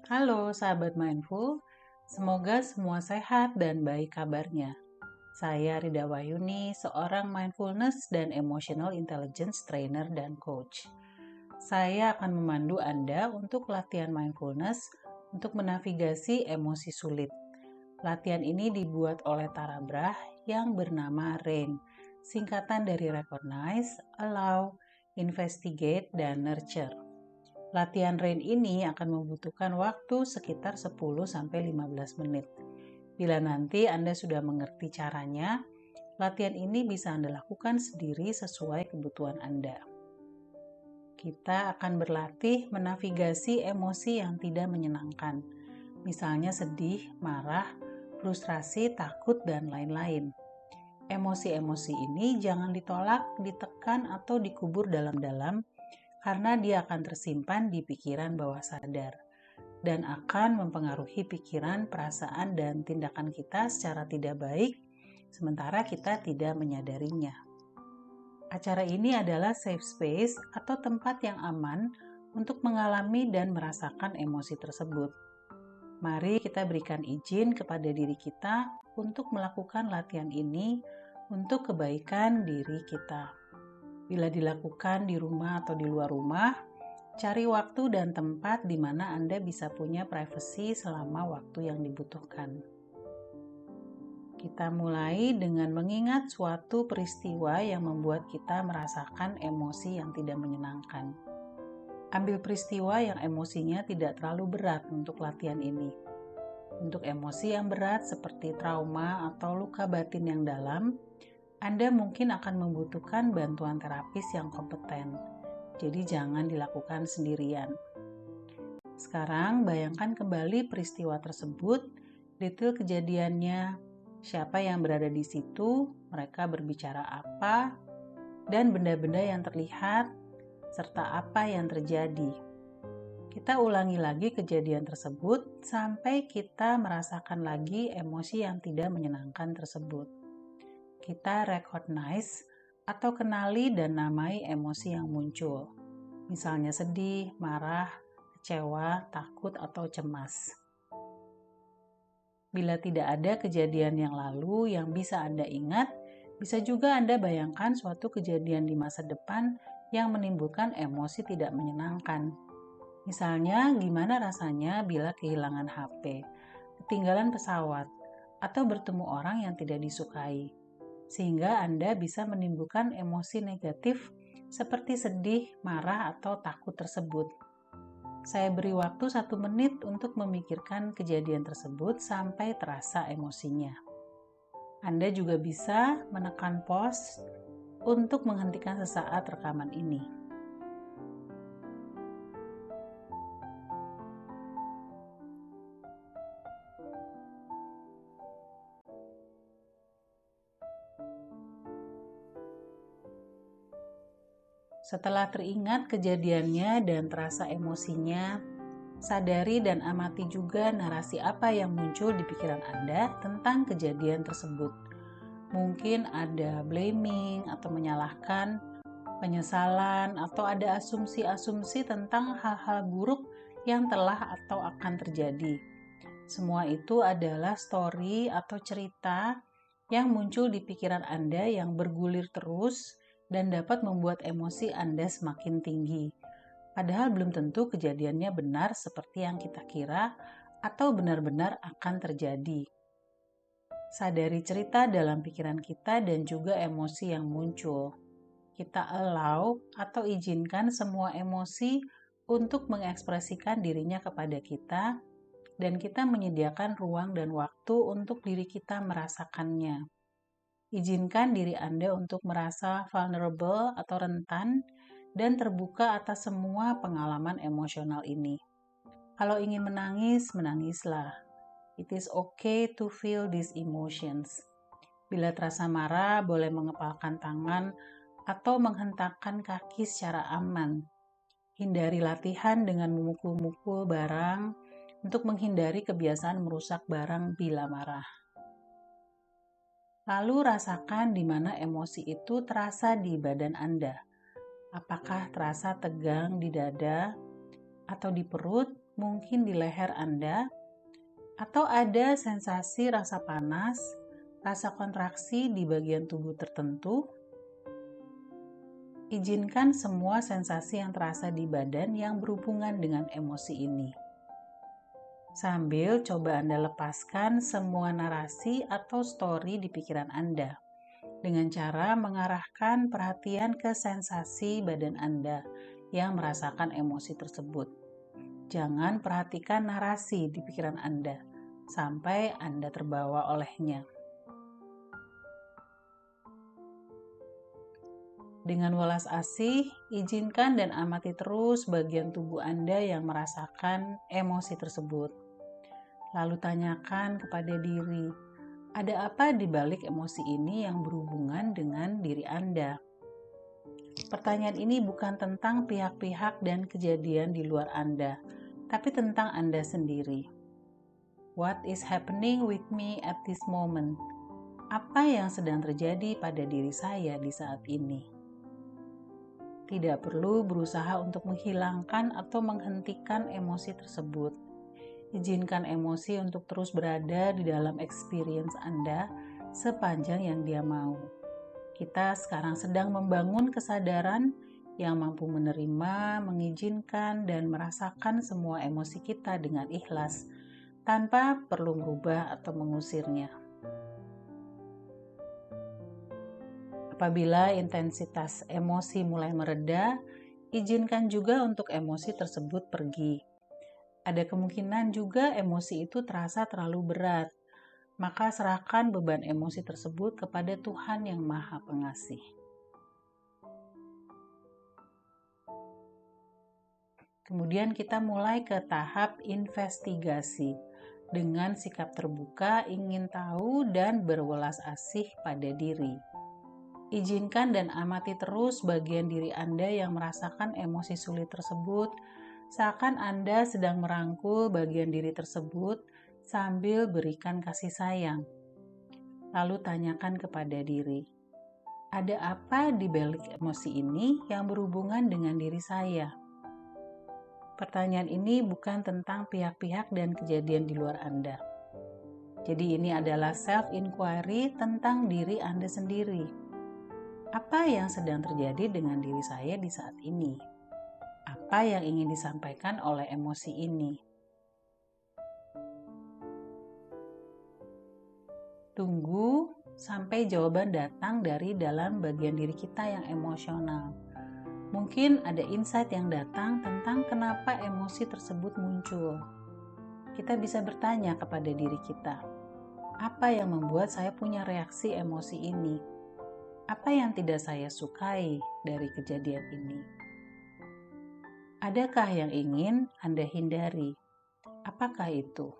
Halo sahabat mindful, semoga semua sehat dan baik kabarnya. Saya Rida Wahyuni, seorang mindfulness dan emotional intelligence trainer dan coach. Saya akan memandu Anda untuk latihan mindfulness untuk menavigasi emosi sulit. Latihan ini dibuat oleh Tara Brach yang bernama RAIN, singkatan dari Recognize, Allow, Investigate, dan Nurture. Latihan RAIN ini akan membutuhkan waktu sekitar 10-15 menit. Bila nanti Anda sudah mengerti caranya, latihan ini bisa Anda lakukan sendiri sesuai kebutuhan Anda. Kita akan berlatih menavigasi emosi yang tidak menyenangkan, misalnya sedih, marah, frustrasi, takut, dan lain-lain. Emosi-emosi ini jangan ditolak, ditekan, atau dikubur dalam-dalam, karena dia akan tersimpan di pikiran bawah sadar dan akan mempengaruhi pikiran, perasaan, dan tindakan kita secara tidak baik, sementara kita tidak menyadarinya. Acara ini adalah safe space atau tempat yang aman untuk mengalami dan merasakan emosi tersebut. Mari kita berikan izin kepada diri kita untuk melakukan latihan ini untuk kebaikan diri kita. Bila dilakukan di rumah atau di luar rumah, cari waktu dan tempat di mana Anda bisa punya privasi selama waktu yang dibutuhkan. Kita mulai dengan mengingat suatu peristiwa yang membuat kita merasakan emosi yang tidak menyenangkan. Ambil peristiwa yang emosinya tidak terlalu berat untuk latihan ini. Untuk emosi yang berat seperti trauma atau luka batin yang dalam, Anda mungkin akan membutuhkan bantuan terapis yang kompeten. Jadi jangan dilakukan sendirian. Sekarang bayangkan kembali peristiwa tersebut, detail kejadiannya, siapa yang berada di situ, mereka berbicara apa, dan benda-benda yang terlihat, serta apa yang terjadi. Kita ulangi lagi kejadian tersebut sampai kita merasakan lagi emosi yang tidak menyenangkan tersebut. Kita recognize atau kenali dan namai emosi yang muncul. Misalnya sedih, marah, kecewa, takut, atau cemas. Bila tidak ada kejadian yang lalu yang bisa Anda ingat, bisa juga Anda bayangkan suatu kejadian di masa depan yang menimbulkan emosi tidak menyenangkan. Misalnya, gimana rasanya bila kehilangan HP, ketinggalan pesawat, atau bertemu orang yang tidak disukai. Sehingga Anda bisa menimbulkan emosi negatif seperti sedih, marah, atau takut tersebut. Saya beri waktu 1 menit untuk memikirkan kejadian tersebut sampai terasa emosinya. Anda juga bisa menekan pause untuk menghentikan sesaat rekaman ini. Setelah teringat kejadiannya dan terasa emosinya, sadari dan amati juga narasi apa yang muncul di pikiran Anda tentang kejadian tersebut. Mungkin ada blaming atau menyalahkan, penyesalan, atau ada asumsi-asumsi tentang hal-hal buruk yang telah atau akan terjadi. Semua itu adalah story atau cerita yang muncul di pikiran Anda yang bergulir terus dan dapat membuat emosi Anda semakin tinggi. Padahal belum tentu kejadiannya benar seperti yang kita kira atau benar-benar akan terjadi. Sadari cerita dalam pikiran kita dan juga emosi yang muncul. Kita allow atau izinkan semua emosi untuk mengekspresikan dirinya kepada kita, dan kita menyediakan ruang dan waktu untuk diri kita merasakannya. Izinkan diri Anda untuk merasa vulnerable atau rentan dan terbuka atas semua pengalaman emosional ini. Kalau ingin menangis, menangislah. It is okay to feel these emotions. Bila terasa marah, boleh mengepalkan tangan atau menghentakkan kaki secara aman. Hindari latihan dengan memukul-mukul barang untuk menghindari kebiasaan merusak barang bila marah. Lalu rasakan di mana emosi itu terasa di badan Anda. Apakah terasa tegang di dada, atau di perut, mungkin di leher Anda, atau ada sensasi rasa panas, rasa kontraksi di bagian tubuh tertentu. Izinkan semua sensasi yang terasa di badan yang berhubungan dengan emosi ini. Sambil coba Anda lepaskan semua narasi atau story di pikiran Anda dengan cara mengarahkan perhatian ke sensasi badan Anda yang merasakan emosi tersebut. Jangan perhatikan narasi di pikiran Anda sampai Anda terbawa olehnya. Dengan welas asih, izinkan dan amati terus bagian tubuh Anda yang merasakan emosi tersebut. Lalu tanyakan kepada diri, ada apa di balik emosi ini yang berhubungan dengan diri Anda? Pertanyaan ini bukan tentang pihak-pihak dan kejadian di luar Anda, tapi tentang Anda sendiri. What is happening with me at this moment? Apa yang sedang terjadi pada diri saya di saat ini? Tidak perlu berusaha untuk menghilangkan atau menghentikan emosi tersebut. Izinkan emosi untuk terus berada di dalam experience Anda sepanjang yang dia mau. Kita sekarang sedang membangun kesadaran yang mampu menerima, mengizinkan, dan merasakan semua emosi kita dengan ikhlas, tanpa perlu merubah atau mengusirnya. Apabila intensitas emosi mulai mereda, izinkan juga untuk emosi tersebut pergi. Ada kemungkinan juga emosi itu terasa terlalu berat, maka serahkan beban emosi tersebut kepada Tuhan yang Maha Pengasih. Kemudian kita mulai ke tahap investigasi dengan sikap terbuka, ingin tahu, dan berwelas asih pada diri. Izinkan dan amati terus bagian diri Anda yang merasakan emosi sulit tersebut, seakan Anda sedang merangkul bagian diri tersebut sambil berikan kasih sayang. Lalu tanyakan kepada diri, ada apa di balik emosi ini yang berhubungan dengan diri saya? Pertanyaan ini bukan tentang pihak-pihak dan kejadian di luar Anda. Jadi ini adalah self-inquiry tentang diri Anda sendiri. Apa yang sedang terjadi dengan diri saya di saat ini? Apa yang ingin disampaikan oleh emosi ini? Tunggu sampai jawaban datang dari dalam bagian diri kita yang emosional. Mungkin ada insight yang datang tentang kenapa emosi tersebut muncul. Kita bisa bertanya kepada diri kita, apa yang membuat saya punya reaksi emosi ini? Apa yang tidak saya sukai dari kejadian ini? Adakah yang ingin Anda hindari? Apakah itu?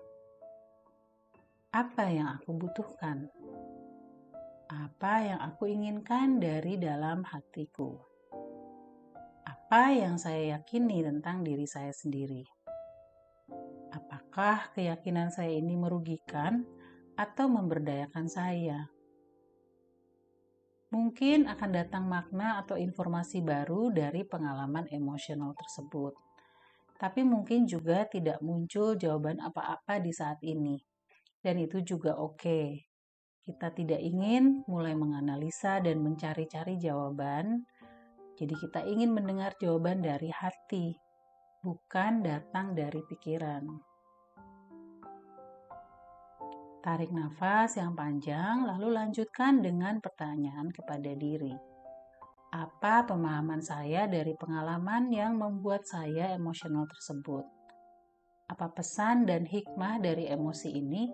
Apa yang aku butuhkan? Apa yang aku inginkan dari dalam hatiku? Apa yang saya yakini tentang diri saya sendiri? Apakah keyakinan saya ini merugikan atau memberdayakan saya? Mungkin akan datang makna atau informasi baru dari pengalaman emosional tersebut. Tapi mungkin juga tidak muncul jawaban apa-apa di saat ini. Dan itu juga oke. Kita tidak ingin mulai menganalisa dan mencari-cari jawaban. Jadi kita ingin mendengar jawaban dari hati, bukan datang dari pikiran. Tarik nafas yang panjang, lalu lanjutkan dengan pertanyaan kepada diri. Apa pemahaman saya dari pengalaman yang membuat saya emosional tersebut? Apa pesan dan hikmah dari emosi ini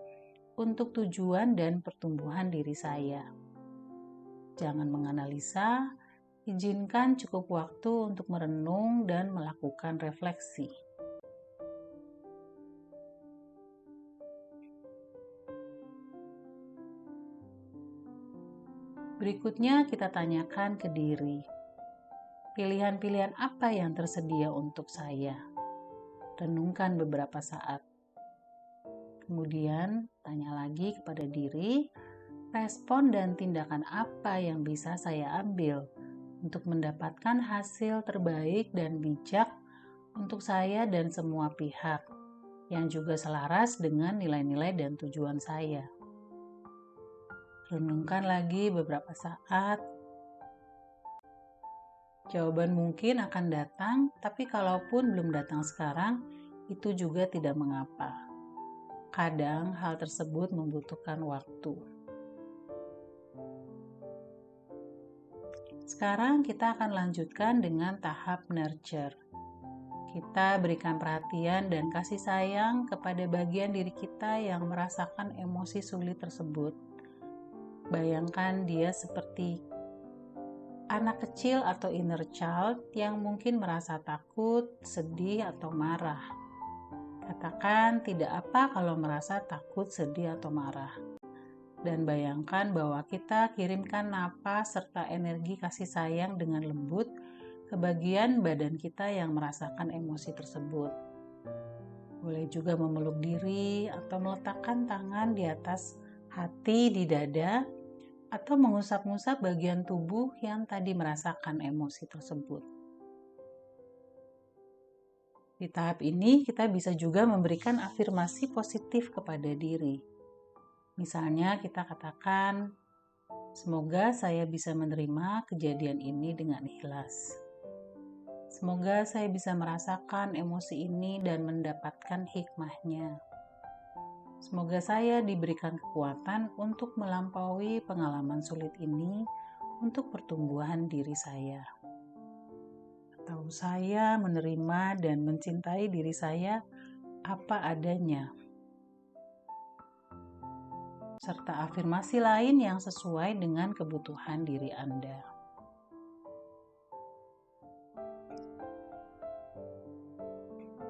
untuk tujuan dan pertumbuhan diri saya? Jangan menganalisa, izinkan cukup waktu untuk merenung dan melakukan refleksi. Berikutnya kita tanyakan ke diri, pilihan-pilihan apa yang tersedia untuk saya? Renungkan beberapa saat. Kemudian tanya lagi kepada diri, respon dan tindakan apa yang bisa saya ambil untuk mendapatkan hasil terbaik dan bijak untuk saya dan semua pihak, yang juga selaras dengan nilai-nilai dan tujuan saya. Renungkan lagi beberapa saat. Jawaban mungkin akan datang, tapi kalaupun belum datang sekarang, itu juga tidak mengapa. Kadang hal tersebut membutuhkan waktu. Sekarang kita akan lanjutkan dengan tahap nurture. Kita berikan perhatian dan kasih sayang kepada bagian diri kita yang merasakan emosi sulit tersebut. Bayangkan dia seperti anak kecil atau inner child yang mungkin merasa takut, sedih, atau marah. Katakan tidak apa kalau merasa takut, sedih, atau marah. Dan bayangkan bahwa kita kirimkan napas serta energi kasih sayang dengan lembut ke bagian badan kita yang merasakan emosi tersebut. Boleh juga memeluk diri atau meletakkan tangan di atas hati di dada atau mengusap-ngusap bagian tubuh yang tadi merasakan emosi tersebut. Di tahap ini kita bisa juga memberikan afirmasi positif kepada diri. Misalnya kita katakan, semoga saya bisa menerima kejadian ini dengan ikhlas. Semoga saya bisa merasakan emosi ini dan mendapatkan hikmahnya. Semoga saya diberikan kekuatan untuk melampaui pengalaman sulit ini untuk pertumbuhan diri saya. Atau saya menerima dan mencintai diri saya apa adanya. Serta afirmasi lain yang sesuai dengan kebutuhan diri Anda.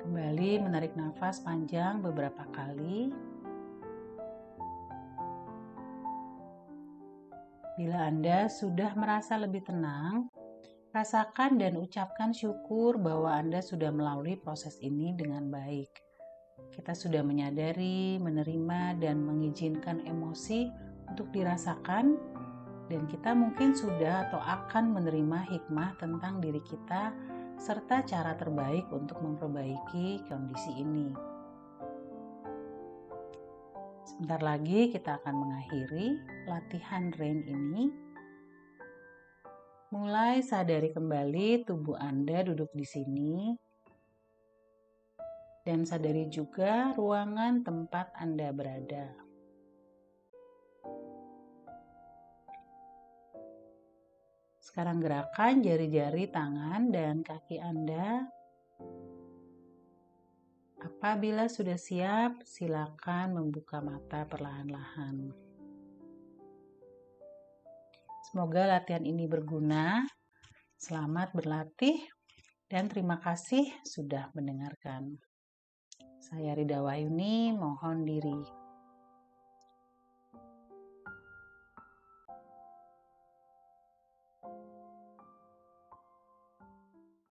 Kembali menarik nafas panjang beberapa kali. Bila Anda sudah merasa lebih tenang, rasakan dan ucapkan syukur bahwa Anda sudah melalui proses ini dengan baik. Kita sudah menyadari, menerima, dan mengizinkan emosi untuk dirasakan, dan kita mungkin sudah atau akan menerima hikmah tentang diri kita serta cara terbaik untuk memperbaiki kondisi ini. Sebentar lagi kita akan mengakhiri latihan RAIN ini. Mulai sadari kembali tubuh Anda duduk di sini. Dan sadari juga ruangan tempat Anda berada. Sekarang gerakan jari-jari tangan dan kaki Anda. Apabila sudah siap, silakan membuka mata perlahan-lahan. Semoga latihan ini berguna. Selamat berlatih dan terima kasih sudah mendengarkan. Saya Rida Wahyuni, mohon diri.